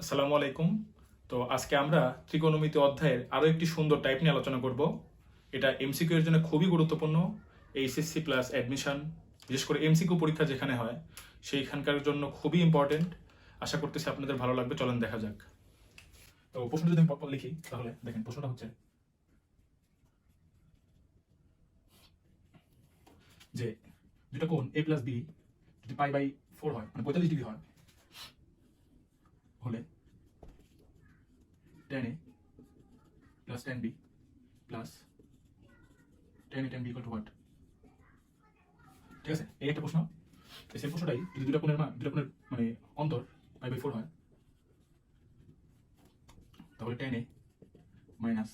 আসসালামু আলাইকুম। তো আজকে আমরা ত্রিকোণমিতি অধ্যায়ের আরো একটি সুন্দর টাইপ নিয়ে আলোচনা করব। এটা এমসিকিউ এর জন্য খুবই গুরুত্বপূর্ণ। এইচএসসি প্লাস অ্যাডমিশন, বিশেষ করে এমসিকিউ পরীক্ষা যেখানে হয় সেইখানকার জন্য খুবই ইম্পর্টেন্ট। আশা করতেছি আপনাদের ভালো লাগবে। চলেন দেখা যাক। তো প্রশ্নটা যদি আমি পরপর লিখি তাহলে দেখেন, প্রশ্নটা হচ্ছে যে দুটো কোণ এ প্লাস বি যদি পাই/4 হয়, মানে 45 ডিগ্রি হয়, হলে tan a plus tan b plus tan a tan b equal two what? ঠিক আছে, এই একটা প্রশ্ন। সেই প্রশ্নটাই যদি দুটো কোণের মানে অন্তর পাই/4 হয়, তাহলে tan a minus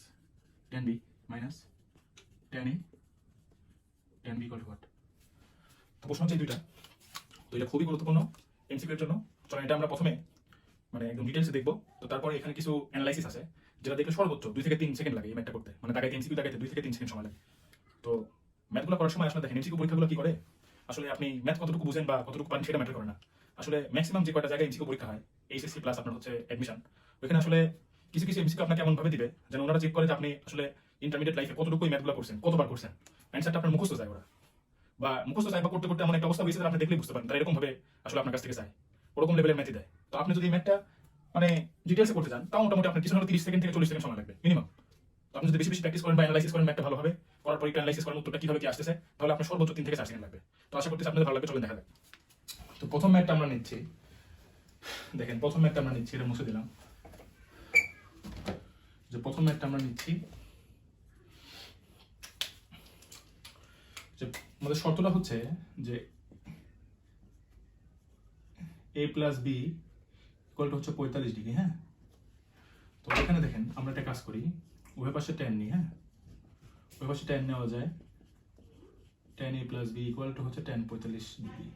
tan b minus tan a tan b equal two what? তো প্রশ্ন হচ্ছে দুইটা। তো এটা খুবই গুরুত্বপূর্ণ এমসিকিউ এর জন্য। চলেন এটা আমরা প্রথমে মানে একদম ডিটেইলসে দেখবো। তো তারপরে এখানে কিছু অ্যানালাইসিস আছে যেটা দেখলে সর্বোচ্চ 2 থেকে 3 সেকেন্ড লাগে এই ম্যাথটা করতে, মানে তাকাইতে এমসিকিউ তাকাইতে 2 থেকে 3 সেকেন্ড সময় লাগে। তো ম্যাথগুলো করার সময় আসলে দেখেন এমসিকিউ পরীক্ষাগুলো কি করে, আসলে আপনি ম্যাথ কতটুকু বুঝেন বা কতটুকু পারেন সেটা ম্যাটার করে না। আসলে ম্যাক্সিমাম যে কয়টা জায়গায় এমসিকিউ পরীক্ষা হয়, এইচএসসি প্লাস আপনার হচ্ছে অ্যাডমিশন, ওখানে আসলে কিছু কিছু এমসিকিউ আপনাকে এমন ভাবে দিবে যেন ওনারা চেক করে যে আপনি আসলে ইন্টারমিডিয়েট লাইফে কতটুকু ম্যাথগুলো করছেন, কতবার করছেন। অ্যান্সারটা আপনার মুখস্থ যায় ওরা, বা মুখস্থ চাই বা করতে করতে এমন একটা অবস্থা হয়েছে আপনি দেখলেই বুঝতে পারেন তারা এরকম ভাবে আসলে আপনার কাছ থেকে চায়, ওরকম লেভেলের ম্যাথই দেয়। তো আপনি যদি ম্যাথটা মানে ডিটেইলসে করতে চান, তাও মোটামুটি আপনার কিছু হলো 30 সেকেন্ড থেকে 40 সেকেন্ড সময় লাগবে মিনিমাম। তো আপনি যদি বেশি বেশি প্র্যাকটিস করেন বা অ্যানালাইসিস করেন ম্যাথটা ভালোভাবে, করার পর অ্যানালাইসিস করেন উত্তরটা কিভাবে কি আসতেছে, তাহলে আপনার সর্বোচ্চ 3 থেকে 4 সেকেন্ড লাগবে। তো আশা করতেছি আপনাদের ভালো লাগবে। চলেন দেখা যাক। তো প্রথম ম্যাথটা আমরা নিচ্ছি, দেখেন প্রথম ম্যাথটা আমরা নিচ্ছি, এটা মুছে দিলাম। যে প্রথম ম্যাথটা আমরা নিচ্ছি, যে আমাদের শর্তটা হচ্ছে যে a plus B equal to হচ্ছে 45 ডিগ্রি। হ্যাঁ, তো এখানে দেখেন আমরা একটা কাজ করি, উভয় পাশে tan নিই। হ্যাঁ, উভয় পাশে tan নেওয়া যায়, tan a plus B equal to হচ্ছে tan 45 ডিগ্রি।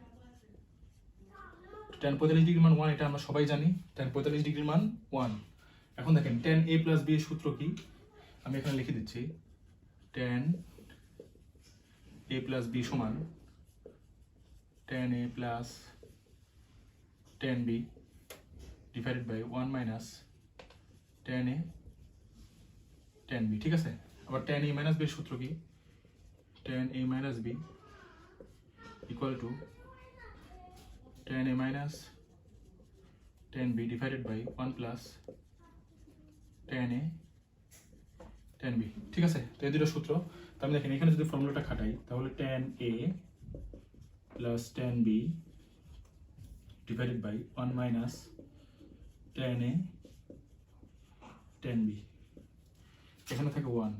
tan 45 ডিগ্রির মান 1, এটা আমরা সবাই জানি। tan 45 ডিগ্রির মান 1। এখন দেখেন tan a প্লাস বি এর সূত্র কি, আমি এখানে লিখে দিচ্ছি। tan a প্লাস বি সমান tan a plus tan b divided by 1 minus tan a tan b। ঠিক আছে, আবার tan a মাইনাস b এর সূত্র কি, tan a minus b equal to tan a minus tan b divided by 1 plus tan a tan b। ঠিক আছে, তো এই দুটো সূত্র। তো আমি দেখেন এখানে যদি ফর্মুলাটা খাটাই তাহলে tan a plus tan b divided by 1 minus tan a tan b, এখানে থাকে 1।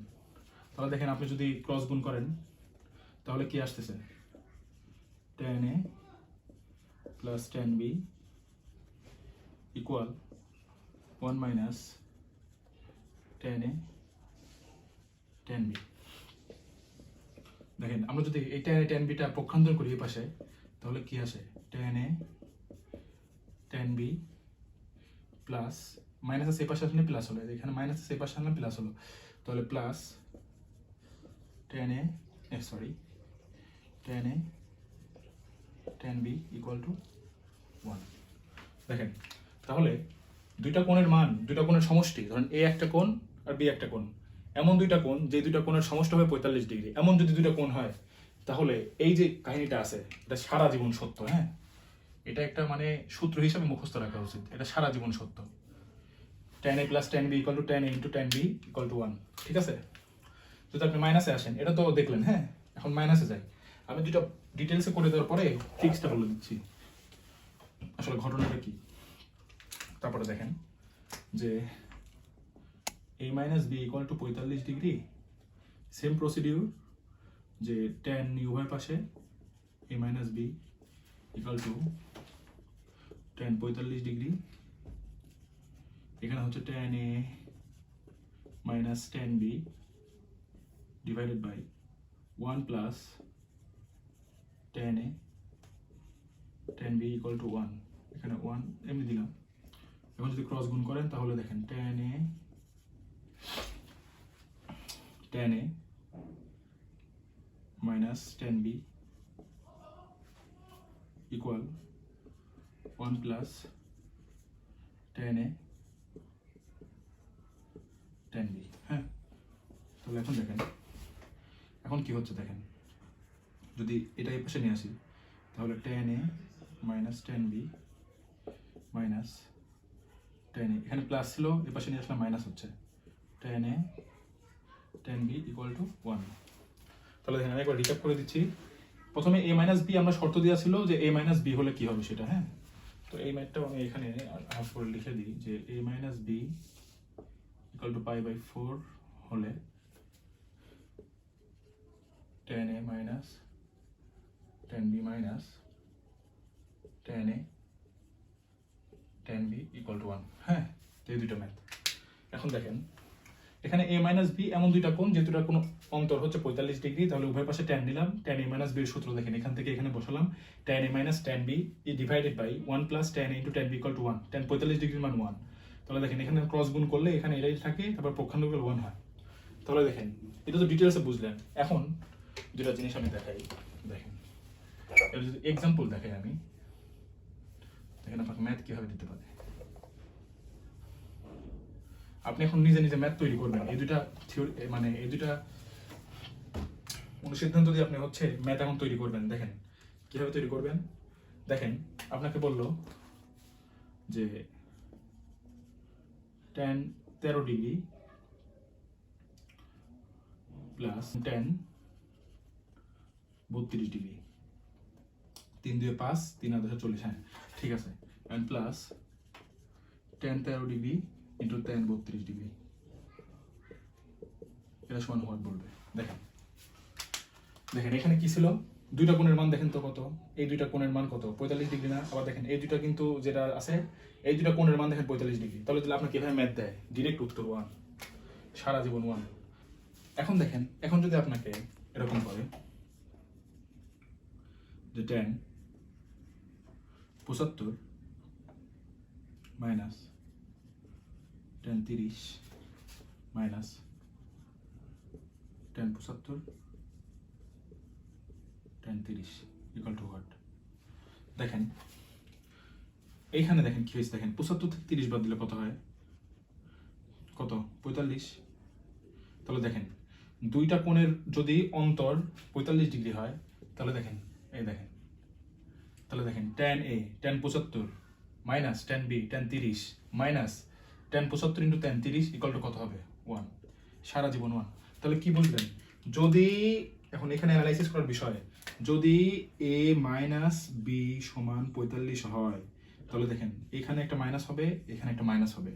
তাহলে দেখেন আপনি যদি ক্রস গুণ করেন তাহলে কি আসতেছে, tan a plus tan b equal 1 minus tan a tan b। দেখেন আমরা যদি এই tan a tan b টা পক্ষান্তর করি এই পাশে, তাহলে কি আসে, tan a tan b plus minus আছে এই পাশে আসলে প্লাস হলো, এখানে মাইনাস আছে এই পাশে আসলে প্লাস হলো, তাহলে plus tan a tan a tan b equal to 1। দেখেন তাহলে দুইটা কোণের মান, দুইটা কোণের সমষ্টি, ধরেন a একটা কোণ আর b একটা কোণ, এমন দুইটা কোণ যে দুইটা কোণের সমষ্টি হবে 45 ডিগ্রি, এমন যদি দুইটা কোণ হয় তাহলে এই যে কাহিনীটা আছে এটা সারা জীবন সত্য। হ্যাঁ, এটা একটা মানে সূত্র হিসাবে মুখস্থ রাখা উচিত, এটা সারা জীবন সত্য। tan a plus tan b equal to tan a into tan b equal to 1। ঠিক আছে, যদি আপনি মাইনাসে আসেন, এটা তো দেখলেন। হ্যাঁ, এখন মাইনাসে যাই, আমি দুটো ডিটেলসে করে দেওয়ার পরে ফিক্সটা বলে দিচ্ছি আসলে ঘটনাটা কি। তারপরে দেখেন যে a minus B equal to 45 degree, same procedure, যে tan নিই উভয় পাশে, a minus B equal to tan 45 degree, এখানে হচ্ছে tan a minus tan b divided by 1 plus tan a tan b equal to 1, এখানে 1 এমনি দিলাম। এখন যদি ক্রস গুণ করেন তাহলে দেখেন tan a minus tan b equal 1 plus tan a তাহলে এখন দেখেন এখন কি হচ্ছে দেখেন, যদি এটা এই পাশে নিয়ে আসি তাহলে tan a minus tan b minus tan a, এখানে প্লাস ছিল এই পাশে নিয়ে আসলে মাইনাস হচ্ছে, tan a tan b equal to 1। তাহলে দেখেন আমি একবার রিক্যাপ করে দিচ্ছি। প্রথমে a মাইনাস b আমরা শর্ত দেওয়া ছিল যে a মাইনাস b হলে কি হবে সেটা, হ্যাঁ। তো এই ম্যাথটাও আমি এখানে হাফ করে লিখে দিই যে a minus b equal to pi by 4 হলে tan a minus tan b minus tan a tan b equal to 1, হ্যাঁ। তো এই দুটো ম্যাথ। এখন দেখেন এখানে a মাইনাস b এমন দুইটা কোণ যে দুটার কোনো অন্তর হচ্ছে 45 ডিগ্রি, তাহলে উভয় পাশে tan নিলাম, tan a মাইনাস b এর সূত্র দেখেন এখান থেকে এখানে বসালাম, tan a minus tan b divided by 1 plus tan a into tan b equal to 1, tan 45 ডিগ্রির মান 1। তাহলে দেখেন এখানে ক্রস গুণ করলে এখানে এটাই থাকে, তারপর পক্ষান্তর 1 হয়। তাহলে দেখেন এটা তো ডিটেলসে বুঝলেন। এখন দুটা জিনিস আমি দেখাই, দেখেন এর যদি এক্সাম্পল দেখাই আমি, দেখেন আপনাকে ম্যাথ কিভাবে দিতে পারে। আপনি এখন নিজে নিজে ম্যাথ তৈরি করবেন, এই দুটা থিওরি মানে এই দুটা অনুসিদ্ধান্ত দিয়ে আপনি হচ্ছে ম্যাথ এখন তৈরি করবেন। দেখেন কিভাবে তৈরি করবেন। দেখেন আপনাকে বললো যে tan 13 degree plus tan 32 degree, 3 2 5 3 আর 2 40, হ্যাঁ ঠিক আছে, and plus tan 13 degree into tan 32 degree, এটা সমান হোয়াট বলবে। দেখেন দেখেন এখানে কি ছিল, দুইটা কোণের মান দেখেন তো কত, এই দুইটা কোণের মান কত 45 ডিগ্রি না। আবার দেখেন এই দুইটা কিন্তু যেটা আছে এই দুইটা কোণের মান দেখেন 45 ডিগ্রি। তাহলে আপনার কিভাবে ম্যাথ দেয়, ডিরেক্ট উত্তর 1, সারা জীবন 1। এখন দেখেন এখন যদি আপনাকে এরকম করে যে tan 75 minus tan 30 minus tan 75 tan 30 equal to what. দেখেন এইখানে দেখেন কি হয়েছে, দেখেন 75 থেকে 30 বাদ দিলে কত হয়, কত 45। তাহলে দেখেন দুইটা কোণের যদি অন্তর 45 ডিগ্রি হয় তাহলে দেখেন এই দেখেন, তাহলে দেখেন tan a tan 75 minus tan b tan 30 minus tan 75 into tan 30 equal to কত হবে 1, সারা জীবন 1। তাহলে কি বলবেন, যদি এখন এখানে অ্যানালাইসিস করার বিষয়, যদি a মাইনাস b সমান 45 হয় তাহলে দেখেন এখানে একটা মাইনাস হবে এখানে একটা মাইনাস হবে,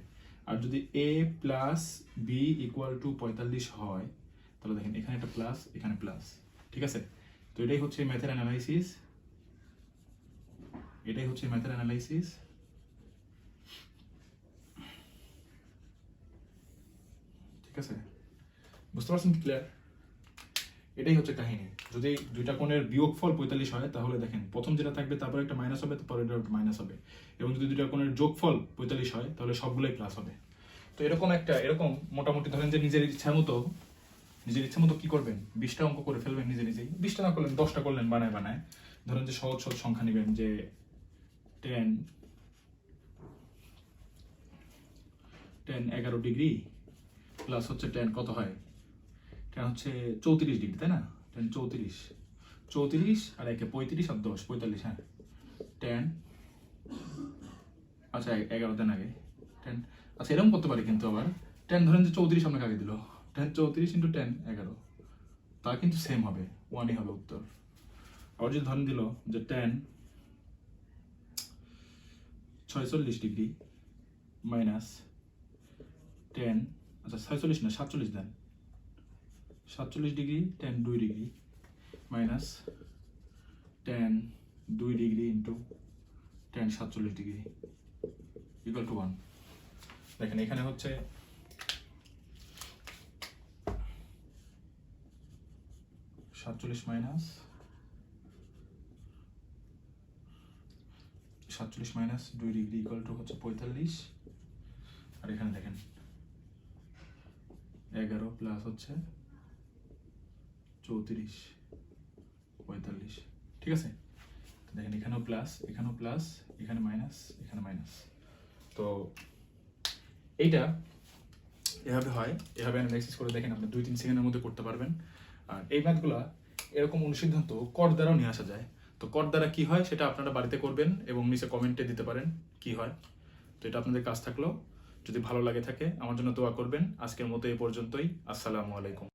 আর যদি a plus b equal to 45 হয় তাহলে দেখেন এখানে একটা প্লাস এখানে প্লাস, ঠিক আছে। তো এটাই হচ্ছে ম্যাথের অ্যানালাইসিস, এটাই হচ্ছে ম্যাথের অ্যানালাইসিস। ঠিক আছে, বুঝতে পারছেন ক্লিয়ার? এটাই হচ্ছে কাহিনী। যদি দুইটা কোণের বিয়োগফল 45 হয় তাহলে দেখেন প্রথম যেটা থাকবে তারপর একটা মাইনাস হবে, তারপর এটা একটা মাইনাস হবে, এবং যদি দুইটা কোণের যোগফল 45 হয় তাহলে সবগুলোই প্লাস হবে। তো এরকম একটা এরকম মোটামুটি ধরেন যে নিজের ইচ্ছা মতো কি করবেন, 20টা অঙ্ক করে ফেলবেন নিজে নিজেই, 20টা না করলেন 10টা করলেন বানায় বানায়। ধরেন যে সহজ সহজ সংখ্যা নেবেন, যে 11 ডিগ্রি প্লাস হচ্ছে tan কত হয়, tan হচ্ছে 34 ডিগ্রি, তাই না, tan 34 আর 1 35 আর 10 45, হ্যাঁ tan, আচ্ছা 11 দেন আগে tan, আচ্ছা এরকম করতে পারি কিন্তু আবার tan ধরেন যে 34 আপনাকে আগে দিল, tan 34 ইন্টু tan 11, তা কিন্তু সেম হবে 1ই হবে উত্তর। আবার যদি ধরেন দিল যে tan 46 ডিগ্রি মাইনাস tan, আচ্ছা 46 না 47 দেন, 47 degree tan 2 degree minus tan 2 degree into tan 47 degree equal to 1। দেখেন এখানে হচ্ছে মাইনাস 2 ডিগ্রি ইকুয়াল টু হচ্ছে 45, আর এখানে দেখেন 11 প্লাস হচ্ছে 34 45, ঠিক আছে। দেখেন এখানেও প্লাস এখানে মাইনাস এখানে মাইনাস। তো এইটা এভাবে হয়, এভাবে অ্যানালাইসিস করে দেখেন আপনি 2-3 সেকেন্ডের মধ্যে করতে পারবেন। আর এই ম্যাথগুলো এরকম অনুসিদ্ধান্ত কর দ্বারাও নিয়ে আসা যায়। তো কর দ্বারা কি হয় সেটা আপনারা বাড়িতে করবেন এবং নিচে কমেন্টে দিতে পারেন কি হয়। তো এটা আপনাদের কাজ থাকলো। যদি ভালো লাগে থাকে আমার জন্য দোয়া করবেন। আজকের মতো এই পর্যন্তই। আসসালামু আলাইকুম।